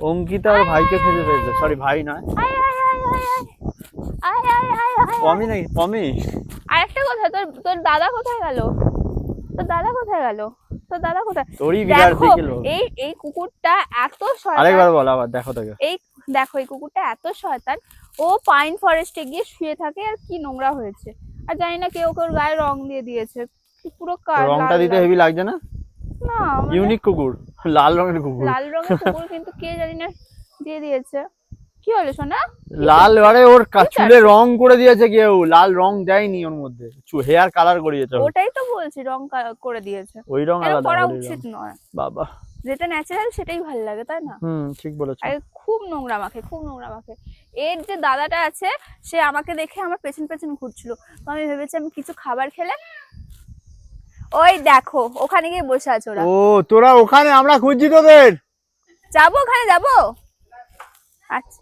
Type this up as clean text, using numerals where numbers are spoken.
অঙ্কিতা আর ভাইকে খুঁজে পেয়েছে, সরি ভাই নয়, পমি নাকি পমি। আরেকটা কথা, তোর তোর দাদা কোথায় গেল? তোর দাদা কোথায় গেল? তোর দাদা কোথায়? তোরই বিরাট দেখো দেখে লোক। এই এই কুকুরটা এত শয়তান, আরেকবার বল আবার, দেখো তোকে। এই দেখো এই কুকুরটা এত শয়তান, ও পাইন ফরেস্টে গিয়ে শুয়ে থাকে আর কি নোংরা হয়েছে, আর জানি না কেউ ওর গায়ে রং দিয়ে দিয়েছে, পুরো রংটা লাল দিতে লাল। হেভি লাগছে না? না মানে ইউনিক কুকুর, লাল রঙের কুকুর। লাল রঙের কুকুর কিন্তু কে জানি না দিয়ে দিয়েছে। কি হলো সোনা? লাল, আরে ওর চুলে চাচ্ছে? রং করে দিয়েছে কেউ, লাল রং দেয়নি ওর মধ্যে, হেয়ার কালার করিয়েছে। ওটাই তো বলছি, রং করে দিয়েছে। ওই রং এরকম আলাদা, করা ওই উচিত রং। নয়, বাবা, যেটা ন্যাচারাল সেটাই ভালো লাগে, তাই না? ঠিক বলেছো। আরে খুব নোংরা মাখে, খুব নোংরা মাখে। এর যে দাদাটা আছে সে আমাকে দেখে আমার পেছন পেছন ঘুরছিল, তো আমি ভেবেছি আমি কিছু খাবার খেলে, ওই দেখো ওখানে গিয়ে বসে আছে ওরা। ও তোরা ওখানে, আমরা খুঁজছি তোদের। যাবো ওখানে যাবো। আচ্ছা